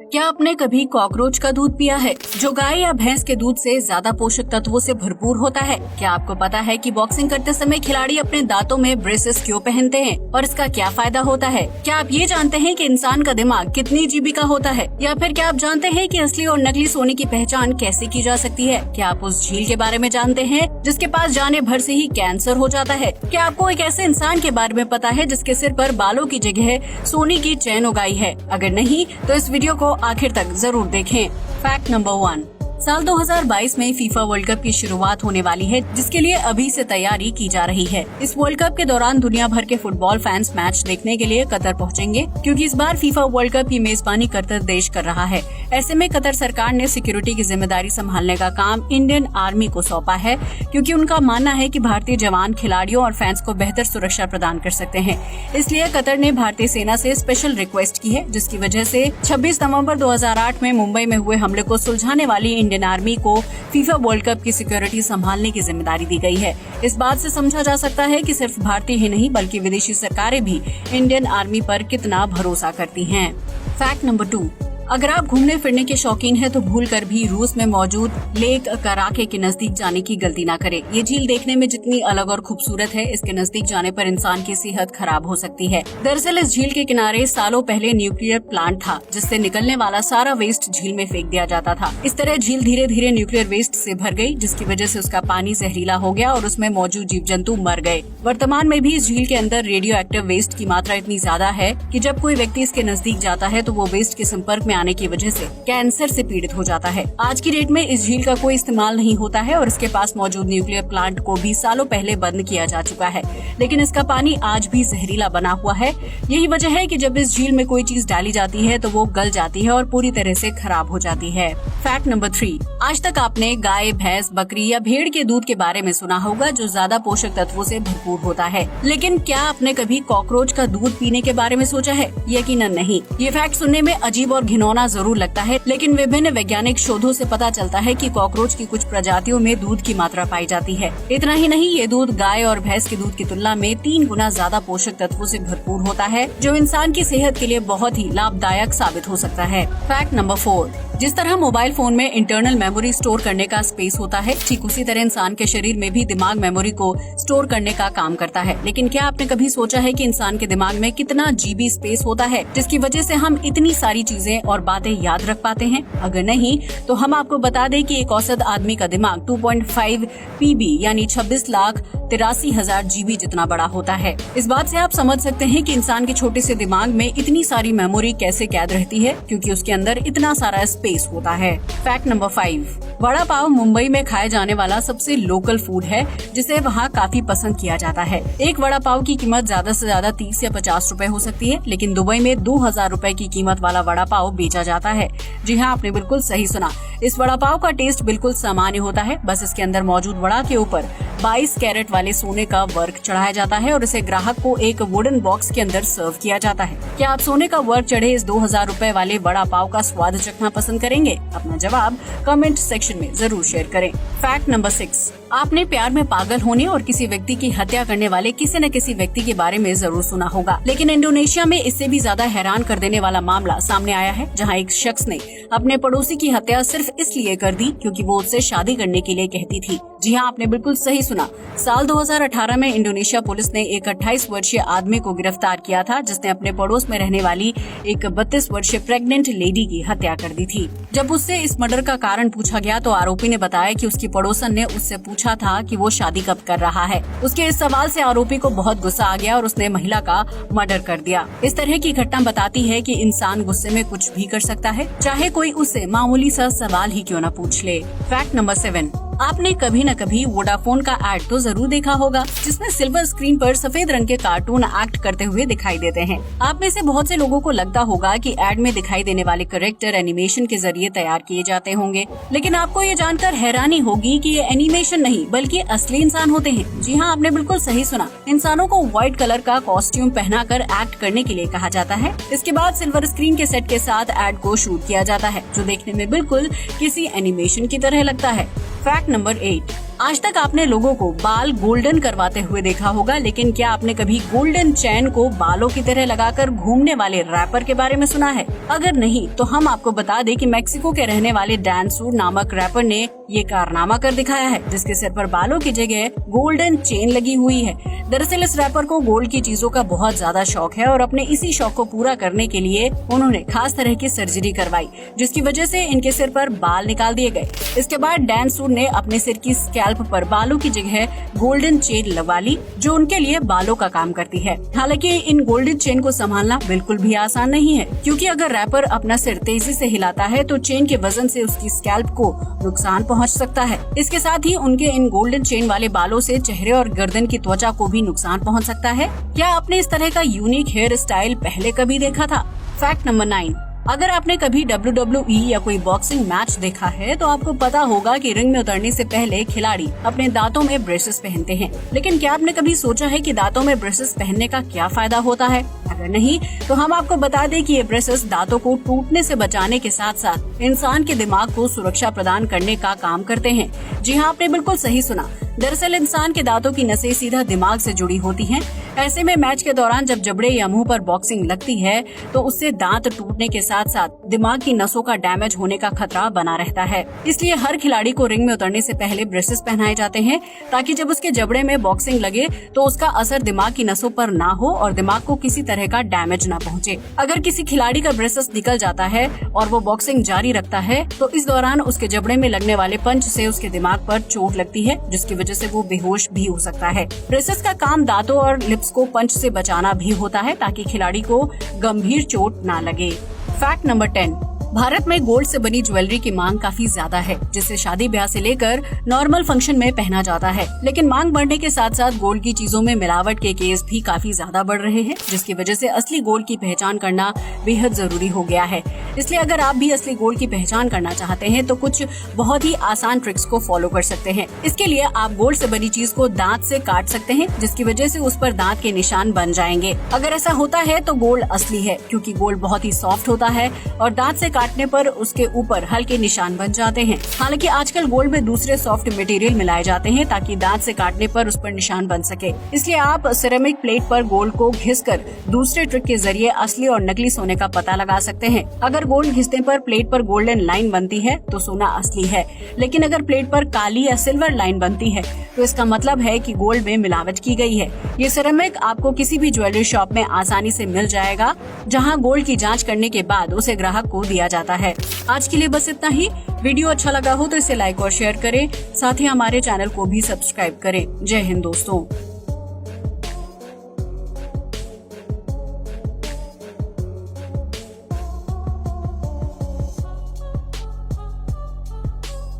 क्या आपने कभी कॉकरोच का दूध पिया है, जो गाय या भैंस के दूध से ज्यादा पोषक तत्वों से भरपूर होता है? क्या आपको पता है कि बॉक्सिंग करते समय खिलाड़ी अपने दांतों में ब्रेसेस क्यों पहनते हैं और इसका क्या फायदा होता है? क्या आप ये जानते हैं कि इंसान का दिमाग कितनी जीबी का होता है? या फिर क्या आप जानते हैं कि असली और नकली सोने की पहचान कैसे की जा सकती है? क्या आप उस झील के बारे में जानते हैं जिसके पास जाने भर से ही कैंसर हो जाता है? क्या आपको एक ऐसे इंसान के बारे में पता है जिसके सिर पर बालों की जगह सोने की चैन उगाई है? अगर नहीं तो इस वीडियो को आखिर तक जरूर देखें। फैक्ट नंबर 1, साल 2022 में फीफा वर्ल्ड कप की शुरुआत होने वाली है, जिसके लिए अभी से तैयारी की जा रही है। इस वर्ल्ड कप के दौरान दुनिया भर के फुटबॉल फैंस मैच देखने के लिए कतर पहुंचेंगे, क्योंकि इस बार फीफा वर्ल्ड कप की मेजबानी कतर देश कर रहा है। ऐसे में कतर सरकार ने सिक्योरिटी की जिम्मेदारी संभालने का काम इंडियन आर्मी को सौंपा है, क्योंकि उनका मानना है कि भारतीय जवान खिलाड़ियों और फैंस को बेहतर सुरक्षा प्रदान कर सकते हैं। इसलिए कतर ने भारतीय सेना से स्पेशल रिक्वेस्ट की है, जिसकी वजह से 26 नवंबर 2008 में मुंबई में हुए हमले को सुलझाने वाली इंडियन आर्मी को फीफा वर्ल्ड कप की सिक्योरिटी संभालने की जिम्मेदारी दी गई है। इस बात से समझा जा सकता है कि सिर्फ भारतीय ही नहीं बल्कि विदेशी सरकारें भी इंडियन आर्मी पर कितना भरोसा करती हैं। फैक्ट नंबर 2, अगर आप घूमने फिरने के शौकीन हैं तो भूलकर भी रूस में मौजूद लेक कराके के नजदीक जाने की गलती ना करें। ये झील देखने में जितनी अलग और खूबसूरत है, इसके नजदीक जाने पर इंसान की सेहत खराब हो सकती है। दरअसल इस झील के किनारे सालों पहले न्यूक्लियर प्लांट था, जिससे निकलने वाला सारा वेस्ट झील में फेंक दिया जाता था। इस तरह झील धीरे धीरे न्यूक्लियर वेस्ट से भर गई, जिसकी वजह से उसका पानी जहरीला हो गया और उसमें मौजूद जीव जंतु मर गए। वर्तमान में भी इस झील के अंदर रेडियो एक्टिव वेस्ट की मात्रा इतनी ज्यादा है कि जब कोई व्यक्ति इसके नजदीक जाता है तो वो वेस्ट के संपर्क में आने की वजह से कैंसर से पीड़ित हो जाता है। आज की डेट में इस झील का कोई इस्तेमाल नहीं होता है और इसके पास मौजूद न्यूक्लियर प्लांट को भी सालों पहले बंद किया जा चुका है, लेकिन इसका पानी आज भी जहरीला बना हुआ है। यही वजह है कि जब इस झील में कोई चीज डाली जाती है तो वो गल जाती है और पूरी तरह से खराब हो जाती है। फैक्ट नंबर 3, आज तक आपने गाय, भैंस, बकरी या भेड़ के दूध के बारे में सुना होगा, जो ज्यादा पोषक तत्वों से भरपूर होता है। लेकिन क्या आपने कभी कॉकरोच का दूध पीने के बारे में सोचा है? यकीनन नहीं। ये फैक्ट सुनने में अजीब और घिनौना जरूर लगता है, लेकिन विभिन्न वैज्ञानिक शोधों से पता चलता है कि कॉकरोच की कुछ प्रजातियों में दूध की मात्रा पाई जाती है। इतना ही नहीं, ये दूध गाय और भैंस के दूध की तुलना में 3 गुना ज्यादा पोषक तत्वों से भरपूर होता है, जो इंसान की सेहत के लिए बहुत ही लाभदायक साबित हो सकता है। फैक्ट नंबर 4, जिस तरह मोबाइल फोन में इंटरनल मेमोरी स्टोर करने का स्पेस होता है, ठीक उसी तरह इंसान के शरीर में भी दिमाग मेमोरी को स्टोर करने का काम करता है। लेकिन क्या आपने कभी सोचा है कि इंसान के दिमाग में कितना जीबी स्पेस होता है, जिसकी वजह से हम इतनी सारी चीजें और बातें याद रख पाते हैं? अगर नहीं तो हम आपको बता दें कि एक औसत आदमी का दिमाग 2.5 पीबी यानी 26,83,000 जीबी जितना बड़ा होता है। इस बात से आप समझ सकते हैं कि इंसान के छोटे से दिमाग में इतनी सारी मेमोरी कैसे कैद रहती है, क्योंकि उसके अंदर इतना सारा स्पेस होता है। फैक्ट नंबर 5, वड़ा पाव मुंबई में खाए जाने वाला सबसे लोकल फूड है, जिसे वहाँ काफी पसंद किया जाता है। एक वड़ा पाव की कीमत ज्यादा से ज्यादा 30 या 50 रुपए हो सकती है, लेकिन दुबई में 2000 रुपए की कीमत वाला वड़ा पाव बेचा जाता है। जी हाँ, आपने बिल्कुल सही सुना। इस वड़ा पाव का टेस्ट बिल्कुल सामान्य होता है, बस इसके अंदर मौजूद वड़ा के ऊपर 22 कैरेट वाले सोने का वर्क चढ़ाया जाता है और इसे ग्राहक को एक वुडन बॉक्स के अंदर सर्व किया जाता है। क्या आप सोने का वर्क चढ़े इस 2000 रुपए वाले वड़ा पाव का स्वाद चखना पसंद करेंगे? अपना जवाब कमेंट सेक्शन में जरूर शेयर करें। फैक्ट नंबर 6, आपने प्यार में पागल होने और किसी व्यक्ति की हत्या करने वाले किसी न किसी व्यक्ति के बारे में जरूर सुना होगा, लेकिन इंडोनेशिया में इससे भी ज्यादा हैरान कर देने वाला मामला सामने आया है, जहां एक शख्स ने अपने पड़ोसी की हत्या सिर्फ इसलिए कर दी क्योंकि वो उससे शादी करने के लिए कहती थी। जी हाँ, आपने बिल्कुल सही सुना। साल 2018 में इंडोनेशिया पुलिस ने एक 28 वर्षीय आदमी को गिरफ्तार किया था, जिसने अपने पड़ोस में रहने वाली एक 32 वर्षीय प्रेग्नेंट लेडी की हत्या कर दी थी। जब उससे इस मर्डर का कारण पूछा गया तो आरोपी ने बताया कि उसकी पड़ोसन ने उससे पूछा था कि वो शादी कब कर रहा है। उसके इस सवाल से आरोपी को बहुत गुस्सा आ गया और उसने महिला का मर्डर कर दिया। इस तरह की घटना बताती है कि इंसान गुस्से में कुछ भी कर सकता है, चाहे कोई उससे मामूली सा सवाल ही क्यों न पूछ ले। फैक्ट नंबर 7, आपने कभी न कभी वोडाफोन का एड तो जरूर देखा होगा, जिसमें सिल्वर स्क्रीन पर सफेद रंग के कार्टून एक्ट करते हुए दिखाई देते हैं। आप में से बहुत से लोगों को लगता होगा कि एड में दिखाई देने वाले कैरेक्टर एनिमेशन के जरिए तैयार किए जाते होंगे, लेकिन आपको ये जानकर हैरानी होगी कि ये एनिमेशन नहीं बल्कि असली इंसान होते हैं। जी हाँ, आपने बिल्कुल सही सुना। इंसानों को व्हाइट कलर का कॉस्ट्यूम पहनाकर एक्ट करने के लिए कहा जाता है। इसके बाद सिल्वर स्क्रीन के सेट के साथ एड को शूट किया जाता है, जो देखने में बिल्कुल किसी एनिमेशन की तरह लगता है। फैक्ट नंबर 8, आज तक आपने लोगों को बाल गोल्डन करवाते हुए देखा होगा, लेकिन क्या आपने कभी गोल्डन चैन को बालों की तरह लगाकर घूमने वाले रैपर के बारे में सुना है? अगर नहीं तो हम आपको बता दें कि मेक्सिको के रहने वाले डैन सूर नामक रैपर ने ये कारनामा कर दिखाया है, जिसके सिर पर बालों की जगह गोल्डन चेन लगी हुई है। दरअसल इस रैपर को गोल्ड की चीजों का बहुत ज्यादा शौक है और अपने इसी शौक को पूरा करने के लिए उन्होंने खास तरह की सर्जरी करवाई, जिसकी वजह से इनके सिर पर बाल निकाल दिए गए। इसके बाद डैन सूर ने अपने सिर की स्कैल्प पर बालों की जगह गोल्डन चेन लगवा ली, जो उनके लिए बालों का काम करती है। हालांकि इन गोल्डन चेन को संभालना बिल्कुल भी आसान नहीं है, क्योंकि अगर रैपर अपना सिर तेजी से हिलाता है तो चेन के वजन से उसकी स्कैल्प को नुकसान पहुंच सकता है। इसके साथ ही उनके इन गोल्डन चेन वाले बालों से चेहरे और गर्दन की त्वचा को भी नुकसान पहुंच सकता है। क्या आपने इस तरह का यूनिक हेयर स्टाइल पहले कभी देखा था? फैक्ट नंबर 9, अगर आपने कभी WWE या कोई बॉक्सिंग मैच देखा है तो आपको पता होगा कि रिंग में उतरने से पहले खिलाड़ी अपने दांतों में ब्रेसेस पहनते हैं। लेकिन क्या आपने कभी सोचा है कि दांतों में ब्रेसेस पहनने का क्या फायदा होता है? अगर नहीं तो हम आपको बता दें कि ये ब्रेसेस दांतों को टूटने से बचाने के साथ साथ इंसान के दिमाग को सुरक्षा प्रदान करने का काम करते हैं। जी हाँ, आपने बिल्कुल सही सुना। दरअसल इंसान के दांतों की नसें सीधा दिमाग से जुड़ी होती हैं। ऐसे में मैच के दौरान जब जबड़े या मुंह पर बॉक्सिंग लगती है तो उससे दांत टूटने के साथ साथ दिमाग की नसों का डैमेज होने का खतरा बना रहता है। इसलिए हर खिलाड़ी को रिंग में उतरने से पहले ब्रेसेस पहनाए जाते हैं, ताकि जब उसके जबड़े में बॉक्सिंग लगे तो उसका असर दिमाग की नसों पर ना हो और दिमाग को किसी तरह का डैमेज ना पहुंचे। अगर किसी खिलाड़ी का ब्रेसेस निकल जाता है और वो बॉक्सिंग जारी रखता है तो इस दौरान उसके जबड़े में लगने वाले पंच से उसके दिमाग पर चोट लगती है, जिसकी वजह से वो बेहोश भी हो सकता है। ब्रेसेस का काम दांतों और लिप्स को पंच से बचाना भी होता है, ताकि खिलाड़ी को गंभीर चोट ना लगे। फैक्ट नंबर 10, भारत में गोल्ड से बनी ज्वेलरी की मांग काफी ज्यादा है, जिसे शादी ब्याह से लेकर नॉर्मल फंक्शन में पहना जाता है। लेकिन मांग बढ़ने के साथ साथ गोल्ड की चीजों में मिलावट के केस भी काफी ज्यादा बढ़ रहे हैं, जिसकी वजह से असली गोल्ड की पहचान करना बेहद जरूरी हो गया है। इसलिए अगर आप भी असली गोल्ड की पहचान करना चाहते हैं तो कुछ बहुत ही आसान ट्रिक्स को फॉलो कर सकते हैं। इसके लिए आप गोल्ड से बनी चीज को दांत से काट सकते हैं, जिसकी वजह से उस पर दांत के निशान बन जाएंगे। अगर ऐसा होता है तो गोल्ड असली है, क्योंकि गोल्ड बहुत ही सॉफ्ट होता है और दांत से काटने पर उसके ऊपर हल्के निशान बन जाते हैं। हालांकि आजकल गोल्ड में दूसरे सॉफ्ट मटेरियल मिलाए जाते हैं ताकि दांत से काटने पर उस पर निशान बन सके। इसलिए आप सिरेमिक प्लेट पर गोल्ड को घिसकर दूसरे ट्रिक के जरिए असली और नकली सोने का पता लगा सकते हैं। अगर गोल्ड घिसने पर प्लेट पर गोल्डन लाइन बनती है तो सोना असली है, लेकिन अगर प्लेट पर काली या सिल्वर लाइन बनती है तो इसका मतलब है कि गोल्ड में मिलावट की गई है। ये सिरेमिक आपको किसी भी ज्वेलरी शॉप में आसानी से मिल जाएगा, जहां गोल्ड की जांच करने के बाद उसे ग्राहक को दिया जाता है। आज के लिए बस इतना ही। वीडियो अच्छा लगा हो तो इसे लाइक और शेयर करें, साथ ही हमारे चैनल को भी सब्सक्राइब करें। जय हिंद दोस्तों।